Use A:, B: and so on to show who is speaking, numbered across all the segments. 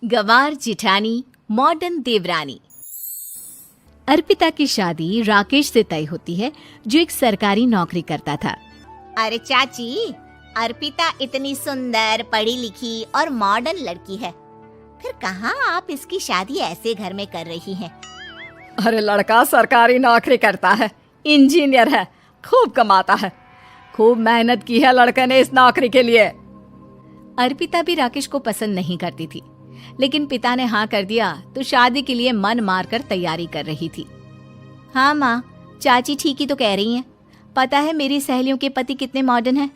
A: गंवार जिठानी modern देवरानी। अर्पिता की शादी राकेश से तय होती है, जो एक सरकारी नौकरी करता था।
B: अरे चाची, अर्पिता इतनी सुंदर, पढ़ी लिखी और मॉडर्न लड़की है, फिर कहाँ आप इसकी शादी ऐसे घर में कर रही हैं?
C: अरे लड़का सरकारी नौकरी करता है, इंजीनियर है, खूब कमाता है, खूब मेहनत की है लड़के ने इस नौकरी के लिए।
A: अर्पिता भी राकेश को पसंद नहीं करती थी, लेकिन पिता ने हाँ कर दिया तो शादी के लिए मन मारकर तैयारी कर रही थी। हाँ माँ, चाची ठीक ही तो कह रही हैं। पता है मेरी सहेलियों के पति कितने मॉडर्न हैं।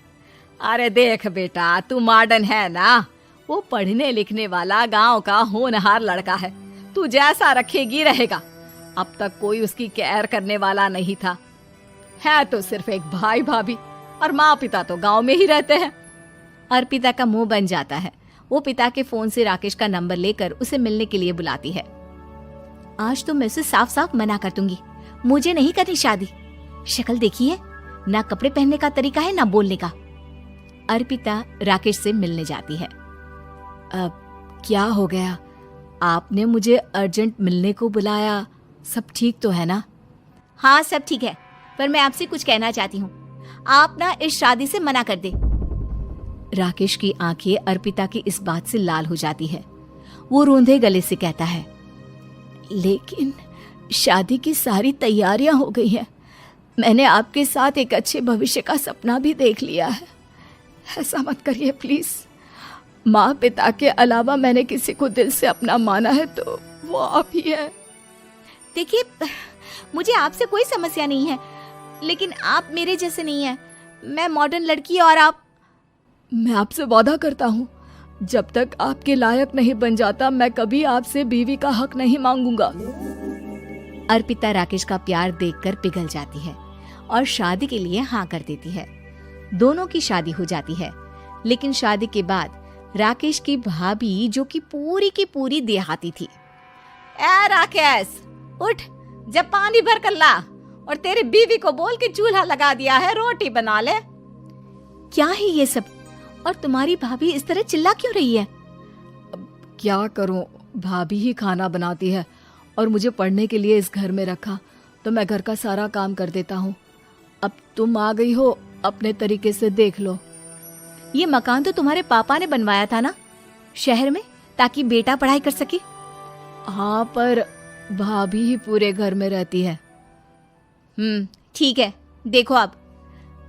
C: अरे देख बेटा, तू मॉडर्न है ना, वो पढ़ने लिखने वाला गांव का होनहार लड़का है, तू जैसा रखेगी रहेगा। अब तक कोई उसकी केयर करने वाला नहीं था, है तो सिर्फ एक भाई भाभी, और माँ पिता तो गांव में ही रहते हैं।
A: अर्पिता का मुंह बन जाता है। वो पिता के फोन से राकेश का नंबर लेकर उसे मिलने के लिए बुलाती है। आज तो मैं उसे साफ साफ मना कर दूंगी, मुझे नहीं करनी शादी। शक्ल देखी है ना, कपड़े पहनने का तरीका है ना बोलने का। अर्पिता राकेश से मिलने जाती है।
C: अब क्या हो गया, आपने मुझे अर्जेंट मिलने को बुलाया, सब ठीक तो है ना?
A: हाँ सब ठीक है, पर मैं आपसे कुछ कहना चाहती हूँ। आप ना इस शादी से मना कर दे। राकेश की आंखें अर्पिता की इस बात से लाल हो जाती है। वो रोंधे गले से कहता है,
C: लेकिन शादी की सारी तैयारियां हो गई हैं। मैंने आपके साथ एक अच्छे भविष्य का सपना भी देख लिया है। ऐसा मत करिए प्लीज। माँ पिता के अलावा मैंने किसी को दिल से अपना माना है तो वो आप ही है।
A: देखिए, मुझे आपसे कोई समस्या नहीं है, लेकिन आप मेरे जैसे नहीं हैं। मैं मॉडर्न लड़की और आप।
C: मैं आपसे वादा करता हूँ, जब तक आपके लायक नहीं बन जाता मैं कभी आपसे बीवी का हक नहीं मांगूंगा।
A: अर्पिता राकेश का प्यार देखकर पिघल जाती है और शादी के लिए हाँ कर देती है। दोनों की शादी हो जाती है, लेकिन शादी के बाद राकेश की भाभी, जो कि पूरी देहाती थी,
B: ए राकेश, उठ, जब पानी भर कर ला और तेरी बीवी को बोल के चूल्हा लगा दिया है, रोटी बना ले।
A: क्या है ये सब? और तुम्हारी भाभी इस तरह चिल्ला क्यों रही है?
C: क्या करूं, भाभी ही खाना बनाती है और मुझे पढ़ने के लिए इस घर में रखा, तो मैं घर का सारा काम कर देता हूँ। अब तुम आ गई हो, अपने तरीके से देख लो।
A: ये मकान तो तुम्हारे पापा ने बनवाया था ना शहर में, ताकि बेटा पढ़ाई कर सके।
C: हाँ, पर भाभी ही पूरे घर में रहती है।
A: ठीक है, देखो अब।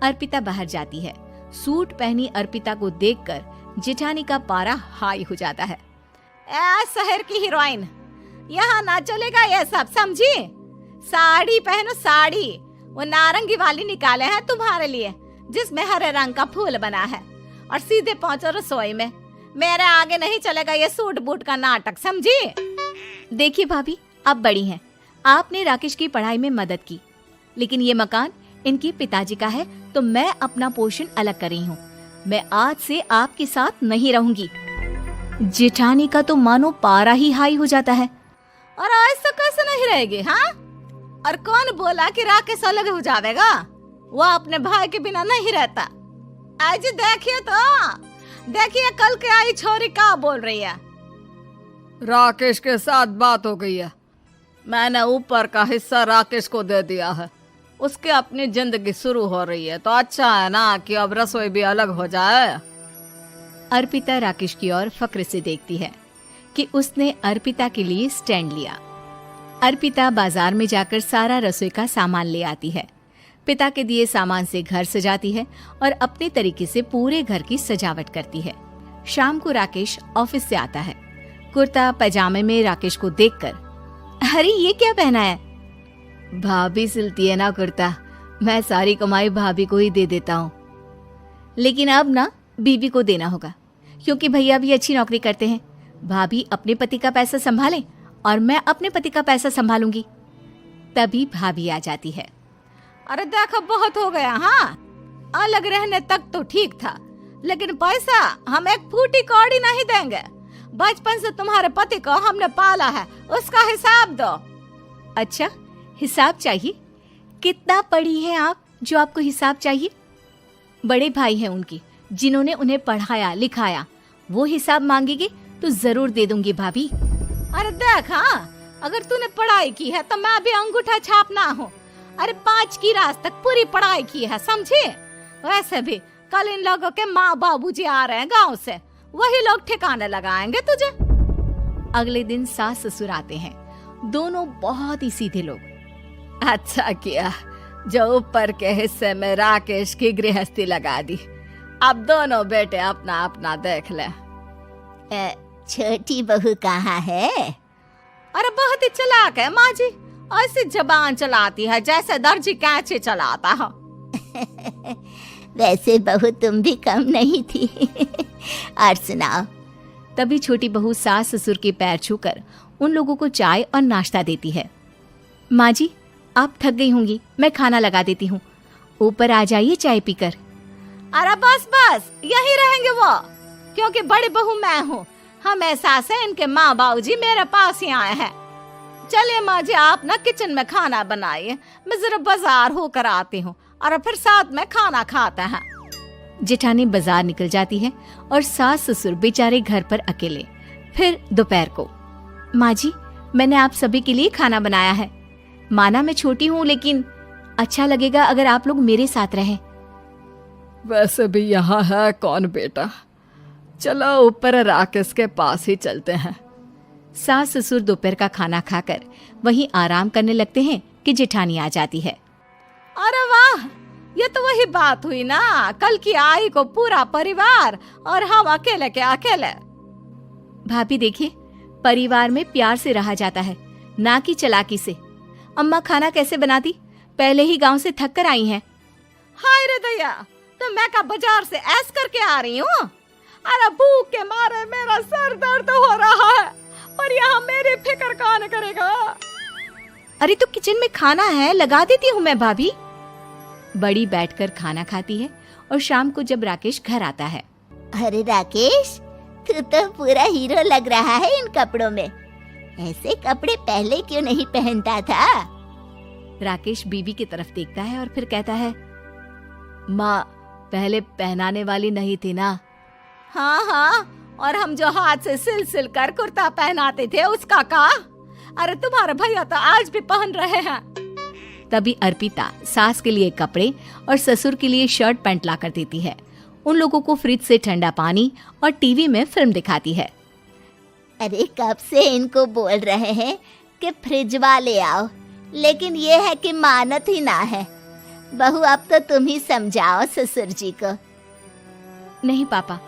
A: अर्पिता बाहर जाती है। सूट पहनी अर्पिता को देखकर जेठानी का पारा हाई हो जाता है।
B: ए शहर की हीरोइन, यहाँ ना चलेगा ये सब, समझी? साड़ी पहनो, साड़ी। वो नारंगी वाली निकाले हैं तुम्हारे लिए, जिसमें हरे रंग का फूल बना है, और सीधे पहुंचो रसोई में। मेरे आगे नहीं चलेगा ये सूट बूट का नाटक, समझी?
A: देखिए भाभी, आप बड़ी हैं, आपने राकेश की पढ़ाई में मदद की, लेकिन ये मकान इनके पिताजी का है, तो मैं अपना पोर्शन अलग कर रही हूँ। मैं आज से आपके साथ नहीं रहूंगी। जेठानी का तो मानो पारा ही हाई हो जाता है।
B: और ऐसा कैसे नहीं रहेगी? हाँ, और कौन बोला कि राकेश अलग हो जाएगा? वो अपने भाई के बिना नहीं रहता। आज देखिए तो, देखिए कल के आई छोरी क्या बोल रही है।
C: राकेश के साथ बात हो गई है, मैंने ऊपर का हिस्सा राकेश को दे दिया है। उसकी अपनी जिंदगी शुरू हो रही है, तो अच्छा है ना कि अब रसोई भी अलग हो जाए।
A: अर्पिता राकेश की ओर फक्र से देखती है कि उसने अर्पिता के लिए स्टैंड लिया। अर्पिता बाजार में जाकर सारा रसोई का सामान ले आती है। पिता के दिए सामान से घर सजाती है और अपने तरीके से पूरे घर की सजावट करती है। शाम को राकेश ऑफिस से आता है। कुर्ता पैजामे में राकेश को देखकर, अरे ये क्या पहना है?
C: भाभी सिलती है ना कुर्ता, मैं सारी कमाई भाभी को ही दे देता हूँ।
A: लेकिन अब ना बीवी को देना होगा, क्योंकि भैया भी अच्छी नौकरी करते हैं। भाभी अपने पति का पैसा संभालें और मैं अपने पति का पैसा संभालूंगी। तभी भाभी आ जाती है।
B: अरे देखो, बहुत हो गया। हाँ, अलग रहने तक तो ठीक था, लेकिन पैसा हम एक फूटी कौड़ी नहीं देंगे। बचपन से तुम्हारे पति को हमने पाला है, उसका हिसाब दो।
A: अच्छा, हिसाब चाहिए? कितना पढ़ी है आप जो आपको हिसाब चाहिए? बड़े भाई हैं उनकी, जिन्होंने उन्हें पढ़ाया लिखाया, वो हिसाब मांगेंगे तो जरूर दे दूंगी भाभी।
B: अरे देख, हाँ, अगर तूने पढ़ाई की है तो मैं भी अंगूठा छापना हूँ। अरे 5 की क्लास तक पूरी पढ़ाई की है, समझे? वैसे भी कल इन लोगों के माँ बाबूजी आ रहे हैं गांव से, वही लोग ठिकाने लगाएंगे तुझे।
A: अगले दिन सास ससुर आते हैं, दोनों बहुत ही सीधे लोग।
C: अच्छा किया जो ऊपर के हिस्से में राकेश की गृहस्थी लगा दी। अब दोनों बेटे अपना अपना देख ले।
D: छोटी बहू कहाँ है?
B: अरे बहुत ही चालाक है माँ जी, ऐसी जबान चलाती है जैसे दर्जी कैंची चलाता है।
D: वैसे बहू तुम भी कम नहीं थी। और सुनाओ।
A: तभी छोटी बहू सास ससुर के पैर छूकर उन लोगों को चाय और नाश्ता देती है। माँ जी, आप थक गई होंगी, मैं खाना लगा देती हूँ, ऊपर आ जाइए चाय पीकर।
B: अरे बस बस, यही रहेंगे वो, क्योंकि बड़ी बहू मैं हूँ। हम एहसास है इनके माँ बाबूजी मेरे पास ही आए हैं। चलिए माँ जी, आप ना किचन में खाना बनाइए, मैं जरा बाजार होकर आती हूँ और फिर साथ में खाना खाते हैं।
A: जेठानी बाजार निकल जाती है और सास ससुर बेचारे घर पर अकेले। फिर दोपहर को, माँ जी, मैंने आप सभी के लिए खाना बनाया है। माना मैं छोटी हूँ, लेकिन अच्छा लगेगा अगर आप लोग मेरे साथ रहें।
C: वैसे भी यहाँ है कौन बेटा, चलो ऊपर राकेश के पास ही चलते हैं।
A: सास ससुर दोपहर का खाना खाकर वहीं आराम करने लगते हैं कि जेठानी आ जाती है।
B: अरे वाह, ये तो वही बात हुई ना, कल की आई को पूरा परिवार और हम अकेले के अकेले।
A: भाभी देखिए, परिवार में प्यार से रहा जाता है, ना कि चालाकी से। अम्मा खाना कैसे बनाती, पहले ही गांव से थक कर आई हैं।
B: हाय रे दया, तो मैं का बाजार से ऐस करके आ रही हूँ। अरे भूख के मारे मेरा सर दर्द हो रहा है और यहाँ मेरी फिक्र कौन करेगा।
A: अरे तो किचन में खाना है, लगा देती हूँ मैं भाभी। बड़ी बैठकर खाना खाती है और शाम को जब राकेश घर आता है।
D: अरे राकेश, तू तो पूरा हीरो लग रहा है इन कपड़ों में। ऐसे कपड़े पहले क्यों नहीं पहनता था?
A: राकेश बीवी की तरफ देखता है और फिर कहता है, माँ पहले पहनाने वाली नहीं थी ना।
B: हाँ हाँ, और हम जो हाथ से सिल सिल कर कुर्ता पहनाते थे उसका का? अरे तुम्हारे भैया तो आज भी पहन रहे हैं।
A: तभी अर्पिता सास के लिए कपड़े और ससुर के लिए शर्ट पैंट ला कर देती है। उन लोगों को फ्रिज से ठंडा पानी और टीवी में फिल्म दिखाती है।
D: अरे कब से इनको बोल रहे हैं कि फ्रिज वाले आओ, लेकिन ये है कि मानत ही ना है। बहू, अब तो तुम ही समझाओ ससुर जी को।
A: नहीं पापा,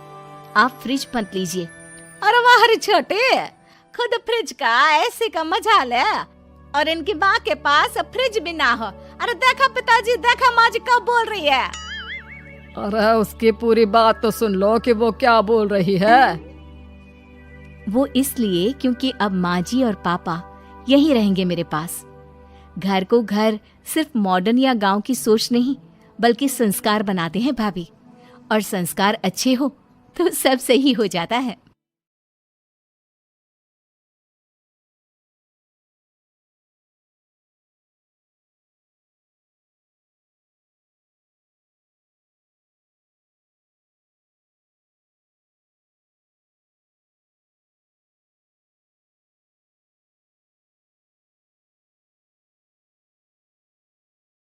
A: आप फ्रिज मत लीजिए।
B: अरे वाह रे छोटे, खुद फ्रिज का ऐसे का मजा ले, और इनकी माँ के पास फ्रिज भी ना हो। अरे देखा पिताजी, देखा माँ जी कब बोल रही है।
C: अरे उसकी पूरी बात तो सुन लो कि वो क्या बोल रही है।
A: वो इसलिए क्योंकि अब माँ जी और पापा यहीं रहेंगे मेरे पास। घर को घर सिर्फ मॉडर्न या गांव की सोच नहीं, बल्कि संस्कार बनाते हैं भाभी, और संस्कार अच्छे हो तो सब सही हो जाता है।